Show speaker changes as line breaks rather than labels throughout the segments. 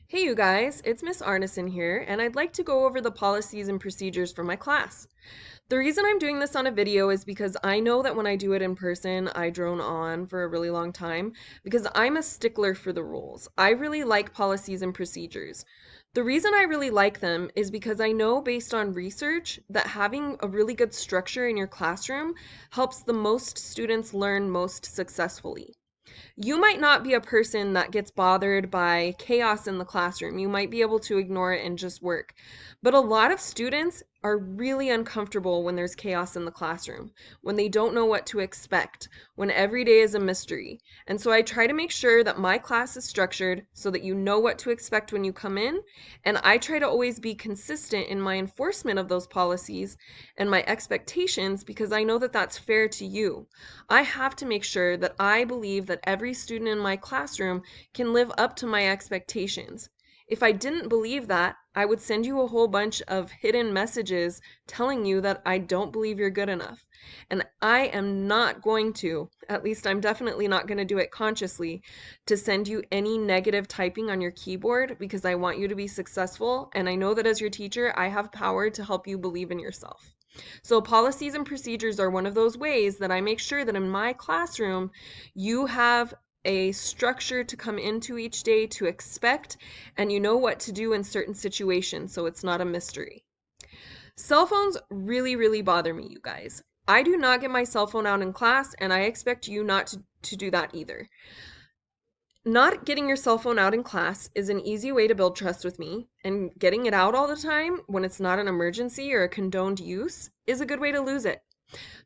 Hey you guys, it's Miss Arneson here, and I'd like to go over the policies and procedures for my class. The reason I'm doing this on a video is because I know that when I do it in person, I drone on for a really long time because I'm a stickler for the rules. I really like policies and procedures. The reason I really like them is because I know based on research that having a really good structure in your classroom helps the most students learn most successfully. You might not be a person that gets bothered by chaos in the classroom. You might be able to ignore it and just work. But a lot of students are really uncomfortable when there's chaos in the classroom, when they don't know what to expect, when every day is a mystery. And so I try to make sure that my class is structured so that you know what to expect when you come in. And I try to always be consistent in my enforcement of those policies and my expectations because I know that that's fair to you. I have to make sure that I believe that every student in my classroom can live up to my expectations. If I didn't believe that, I would send you a whole bunch of hidden messages telling you that I don't believe you're good enough. And I am not going to, at least I'm definitely not going to do it consciously, to send you any negative typing on your keyboard because I want you to be successful. And I know that as your teacher, I have power to help you believe in yourself. So policies and procedures are one of those ways that I make sure that in my classroom, you have a structure to come into each day to expect, and you know what to do in certain situations, so it's not a mystery. Cell phones really, really bother me, you guys. I do not get my cell phone out in class, and I expect you not to do that either. Not getting your cell phone out in class is an easy way to build trust with me, and getting it out all the time when it's not an emergency or a condoned use is a good way to lose it.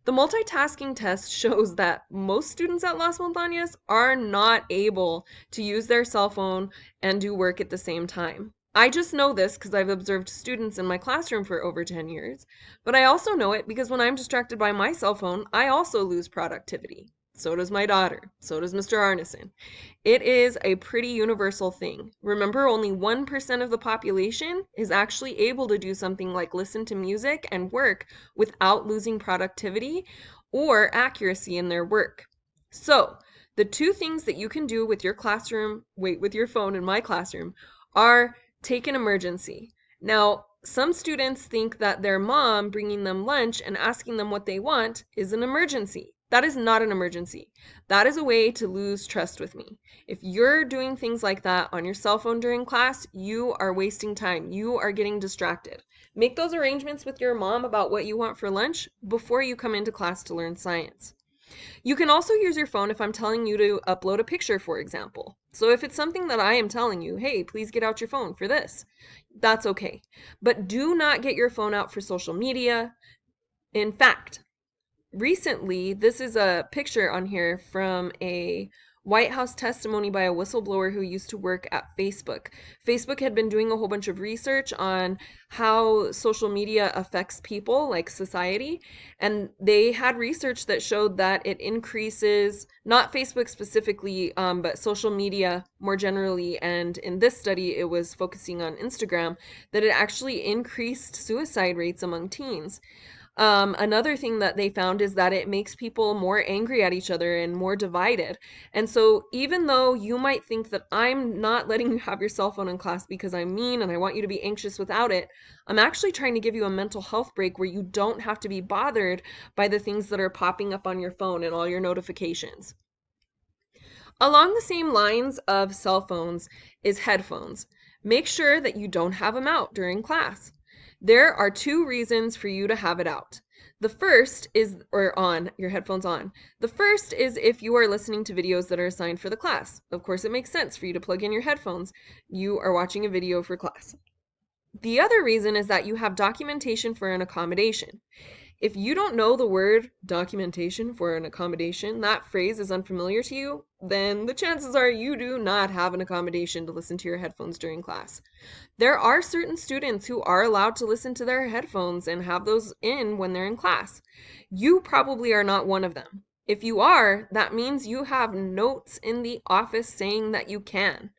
The multitasking test shows that most students at Las Montañas are not able to use their cell phone and do work at the same time. I just know this because I've observed students in my classroom for over 10 years, but I also know it because when I'm distracted by my cell phone, I also lose productivity. So does my daughter. So does Mr. Arneson. It is a pretty universal thing. Remember, only 1% of the population is actually able to do something like listen to music and work without losing productivity or accuracy in their work. So, the two things that you can do with your classroom, with your phone in my classroom, are take an emergency. Now, some students think that their mom bringing them lunch and asking them what they want is an emergency. That is not an emergency. That is a way to lose trust with me. If you're doing things like that on your cell phone during class, you are wasting time. You are getting distracted. Make those arrangements with your mom about what you want for lunch before you come into class to learn science. You can also use your phone if I'm telling you to upload a picture, for example. So if it's something that I am telling you, hey, please get out your phone for this, that's okay. But do not get your phone out for social media. In fact, recently, this is a picture on here from a White House testimony by a whistleblower who used to work at Facebook. Facebook had been doing a whole bunch of research on how social media affects people, like society, and they had research that showed that it increases, not Facebook specifically, but social media more generally, and in this study, it was focusing on Instagram, that it actually increased suicide rates among teens. Another thing that they found is that it makes people more angry at each other and more divided. And so, even though you might think that I'm not letting you have your cell phone in class because I'm mean and I want you to be anxious without it, I'm actually trying to give you a mental health break where you don't have to be bothered by the things that are popping up on your phone and all your notifications. Along the same lines of cell phones is headphones. Make sure that you don't have them out during class. There are two reasons for you to have it out. The first is, or on, your headphones on. The first is if you are listening to videos that are assigned for the class. Of course, it makes sense for you to plug in your headphones. You are watching a video for class. The other reason is that you have documentation for an accommodation. If you don't know the word documentation for an accommodation, that phrase is unfamiliar to you, then the chances are you do not have an accommodation to listen to your headphones during class. There are certain students who are allowed to listen to their headphones and have those in when they're in class. You probably are not one of them. If you are, that means you have notes in the office saying that you can.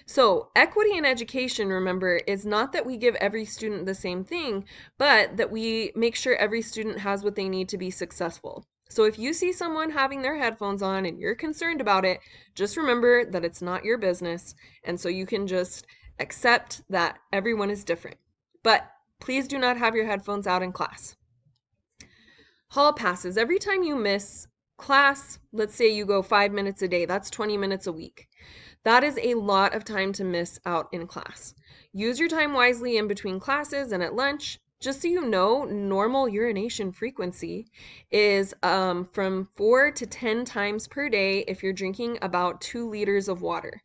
So, equity in education, remember, is not that we give every student the same thing, but that we make sure every student has what they need to be successful. So if you see someone having their headphones on and you're concerned about it, just remember that it's not your business. And so you can just Accept that everyone is different. But please do not have your headphones out in class. Hall passes. Every time you miss class, let's say you go 5 minutes a day, that's 20 minutes a week. That is a lot of time to miss out in class. Use your time wisely in between classes and at lunch. Just so you know, normal urination frequency is from 4 to 10 times per day if you're drinking about 2 liters of water.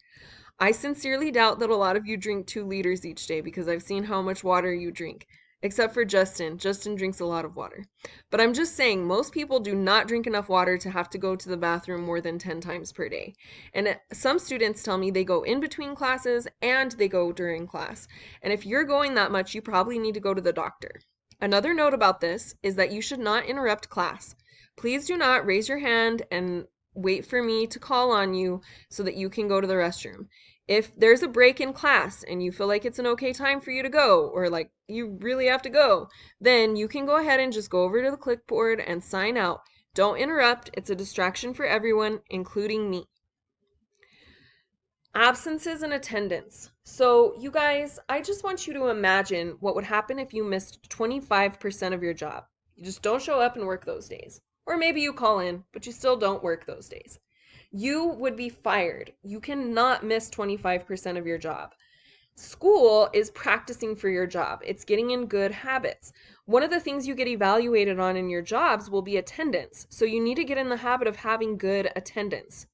I sincerely doubt that a lot of you drink 2 liters each day because I've seen how much water you drink, except for Justin. Justin drinks a lot of water. But I'm just saying, most people do not drink enough water to have to go to the bathroom more than 10 times per day. And some students tell me they go in between classes and they go during class. And if you're going that much, you probably need to go to the doctor. Another note about this is that you should not interrupt class. Please do not raise your hand and wait for me to call on you so that you can go to the restroom. If there's a break in class and you feel like it's an okay time for you to go, or like you really have to go, then you can go ahead and just go over to the clipboard and sign out. Don't interrupt. It's a distraction for everyone, including me. Absences and attendance. So you guys, I just want you to imagine what would happen if you missed 25% of your job. You just don't show up and work those days. Or maybe you call in, but you still don't work those days. You would be fired. You cannot miss 25% of your job. School is practicing for your job. It's getting in good habits. One of the things you get evaluated on in your jobs will be attendance. So you need to get in the habit of having good attendance.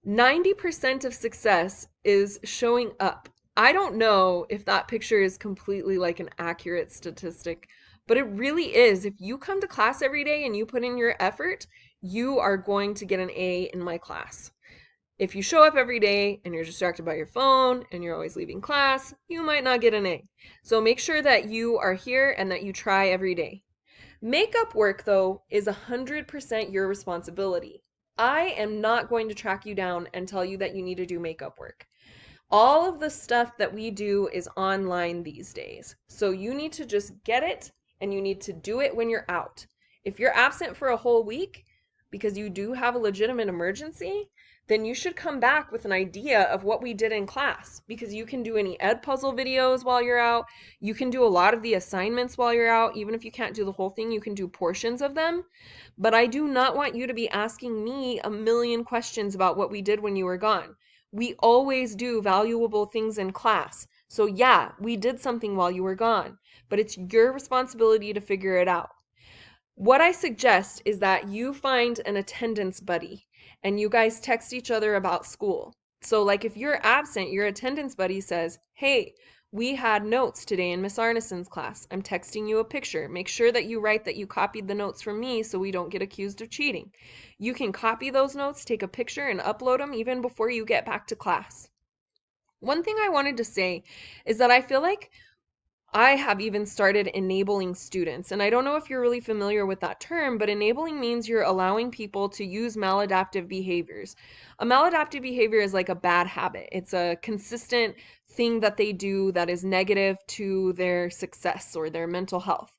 90% of success is showing up. I don't know if that picture is completely like an accurate statistic, but it really is. If you come to class every day and you put in your effort, you are going to get an A in my class. If you show up every day and you're distracted by your phone and you're always leaving class, you might not get an A. So make sure that you are here and that you try every day. Makeup work, though, is 100% your responsibility. I am not going to track you down and tell you that you need to do makeup work. All of the stuff that we do is online these days. So you need to just get it and you need to do it when you're out. If you're absent for a whole week because you do have a legitimate emergency, then you should come back with an idea of what we did in class, because you can do any Edpuzzle videos while you're out. You can do a lot of the assignments while you're out. Even if you can't do the whole thing, you can do portions of them. But I do not want you to be asking me a million questions about what we did when you were gone. We always do valuable things in class. So yeah, we did something while you were gone, but it's your responsibility to figure it out. What I suggest is that you find an attendance buddy and you guys text each other about school. So like if you're absent, your attendance buddy says, "Hey, we had notes today in Miss Arneson's class. I'm texting you a picture. Make sure that you write that you copied the notes from me so we don't get accused of cheating." You can copy those notes, take a picture, and upload them even before you get back to class. One thing I wanted to say is that I feel like I have even started enabling students. And I don't know if you're really familiar with that term, but enabling means you're allowing people to use maladaptive behaviors. A maladaptive behavior is like a bad habit. It's a consistent thing that they do that is negative to their success or their mental health.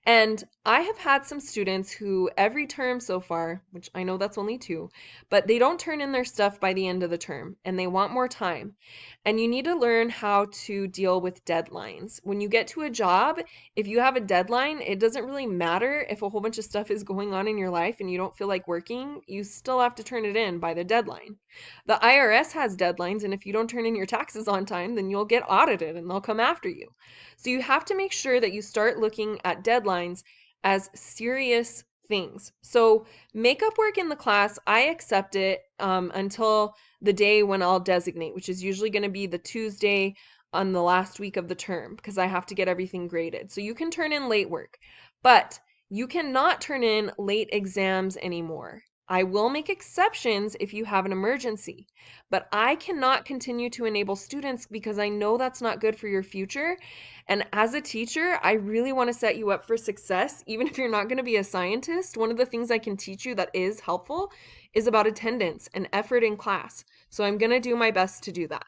And I have had some students who every term so far, which I know that's only 2, but they don't turn in their stuff by the end of the term and they want more time. And you need to learn how to deal with deadlines. When you get to a job, if you have a deadline, it doesn't really matter if a whole bunch of stuff is going on in your life and you don't feel like working, you still have to turn it in by the deadline. The IRS has deadlines, and if you don't turn in your taxes on time, then you'll get audited and they'll come after you. So you have to make sure that you start looking at deadlines as serious things. So makeup work in the class, I accept it until the day when I'll designate, which is usually going to be the Tuesday on the last week of the term because I have to get everything graded. So you can turn in late work, but you cannot turn in late exams anymore. I will make exceptions if you have an emergency, but I cannot continue to enable students because I know that's not good for your future. And as a teacher, I really want to set you up for success. Even if you're not going to be a scientist, one of the things I can teach you that is helpful is about attendance and effort in class. So I'm going to do my best to do that.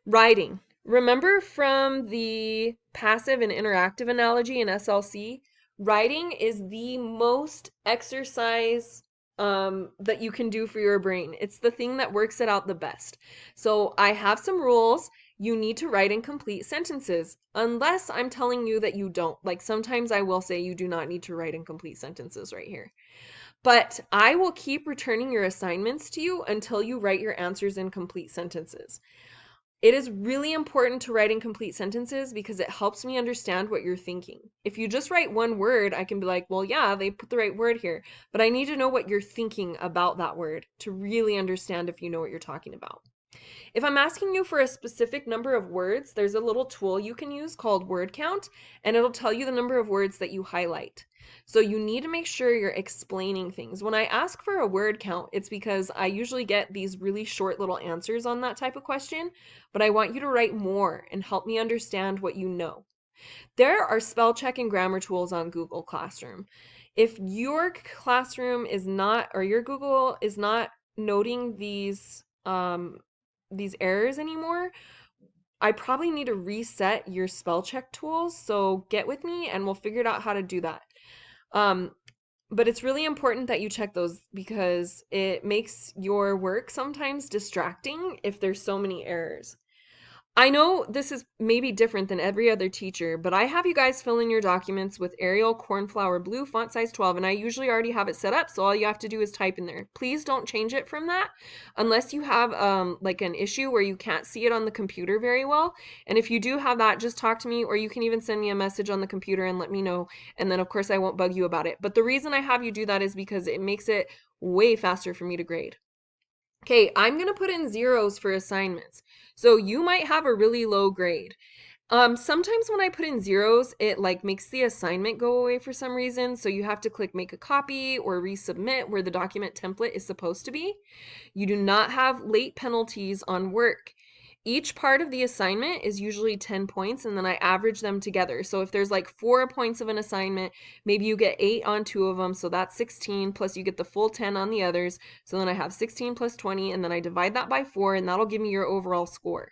Writing. Remember from the passive and interactive analogy in SLC, writing is the most exercise that you can do for your brain. It's the thing that works it out the best. So I have some rules. You need to write in complete sentences, unless I'm telling you that you don't. Like sometimes I will say you do not need to write in complete sentences right here. But I will keep returning your assignments to you until you write your answers in complete sentences. It is really important to write in complete sentences because it helps me understand what you're thinking. If you just write one word, I can be like, well, yeah, they put the right word here, but I need to know what you're thinking about that word to really understand if you know what you're talking about. If I'm asking you for a specific number of words, there's a little tool you can use called word count, and it'll tell you the number of words that you highlight. So you need to make sure you're explaining things. When I ask for a word count, it's because I usually get these really short little answers on that type of question, but I want you to write more and help me understand what you know. There are spell check and grammar tools on Google Classroom. If your classroom is not, or your Google is not noting these errors anymore, I probably need to reset your spell check tools. So get with me and we'll figure out how to do that. Um, but it's really important that you check those because it makes your work sometimes distracting if there's so many errors. I know this is maybe different than every other teacher, but I have you guys fill in your documents with Arial Cornflower Blue font size 12, and I usually already have it set up, so all you have to do is type in there. Please don't change it from that unless you have like an issue where you can't see it on the computer very well. And if you do have that, just talk to me, or you can even send me a message on the computer and let me know, and then of course I won't bug you about it. But the reason I have you do that is because it makes it way faster for me to grade. Okay, I'm going to put in zeros for assignments. So you might have a really low grade. Sometimes when I put in zeros, it like makes the assignment go away for some reason. So you have to click make a copy or resubmit where the document template is supposed to be. You do not have late penalties on work. Each part of the assignment is usually 10 points and then I average them together. So if there's like 4 points of an assignment, maybe you get 8 on 2 of them, so that's 16, plus you get the full 10 on the others. So then I have 16 plus 20 and then I divide that by 4 and that'll give me your overall score.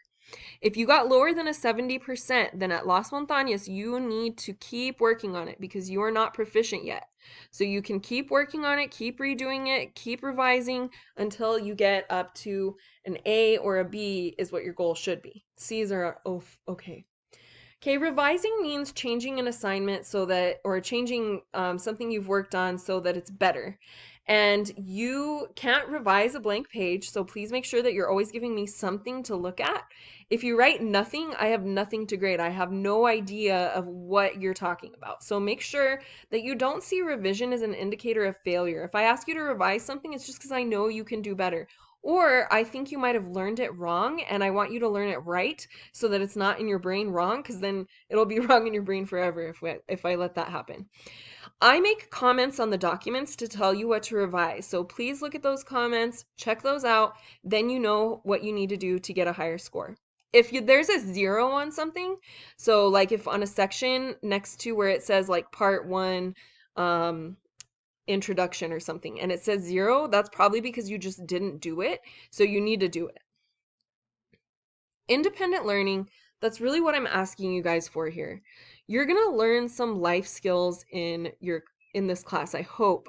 If you got lower than a 70%, then at Las Montañas, you need to keep working on it because you are not proficient yet. So you can keep working on it, keep redoing it, keep revising until you get up to an A or a B is what your goal should be. C's are, oh, okay. Okay, revising means changing an assignment so that, or changing something you've worked on so that it's better. And you can't revise a blank page, so please make sure that you're always giving me something to look at. If you write nothing, I have nothing to grade. I have no idea of what you're talking about. So make sure that you don't see revision as an indicator of failure. If I ask you to revise something, it's just because I know you can do better. Or I think you might have learned it wrong and I want you to learn it right so that it's not in your brain wrong, because then it'll be wrong in your brain forever if I let that happen. I make comments on the documents to tell you what to revise. So please look at those comments, check those out, then you know what you need to do to get a higher score. If there's a 0 on something, so like if on a section next to where it says like part 1 introduction or something and it says 0, that's probably because you just didn't do it. So you need to do it. Independent learning, that's really what I'm asking you guys for here. You're going to learn some life skills in this class. I hope.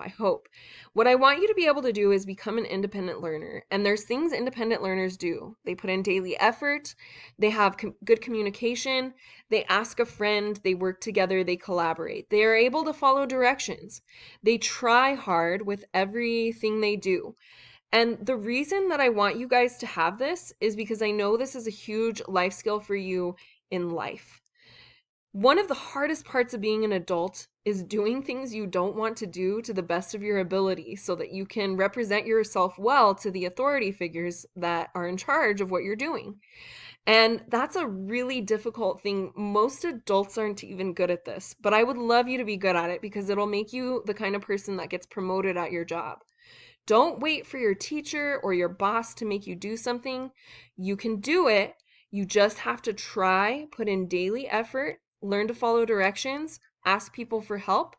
What I want you to be able to do is become an independent learner. And there's things independent learners do. They put in daily effort, they have good communication, they ask a friend, they work together, they collaborate. They are able to follow directions. They try hard with everything they do. And the reason that I want you guys to have this is because I know this is a huge life skill for you in life. One of the hardest parts of being an adult is doing things you don't want to do to the best of your ability so that you can represent yourself well to the authority figures that are in charge of what you're doing. And that's a really difficult thing. Most adults aren't even good at this, but I would love you to be good at it because it'll make you the kind of person that gets promoted at your job. Don't wait for your teacher or your boss to make you do something. You can do it. You just have to try, put in daily effort, learn to follow directions, ask people for help.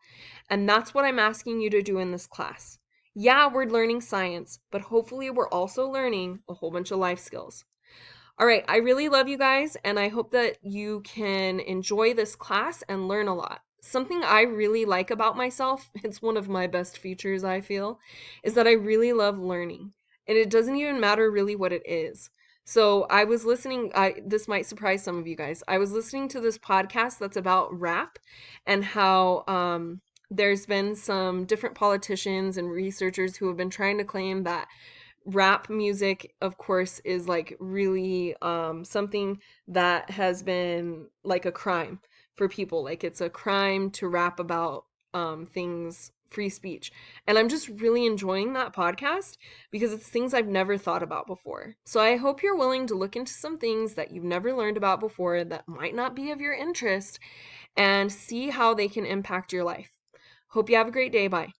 And that's what I'm asking you to do in this class. Yeah, we're learning science, but hopefully we're also learning a whole bunch of life skills. All right, I really love you guys, and I hope that you can enjoy this class and learn a lot. Something I really like about myself, it's one of my best features, I feel, is that I really love learning. And it doesn't even matter really what it is. So I was listening, this might surprise some of you guys. I was listening to this podcast that's about rap and how there's been some different politicians and researchers who have been trying to claim that rap music, of course, is like really something that has been like a crime for people. Like it's a crime to rap about things, free speech. And I'm just really enjoying that podcast because it's things I've never thought about before. So I hope you're willing to look into some things that you've never learned about before that might not be of your interest and see how they can impact your life. Hope you have a great day. Bye.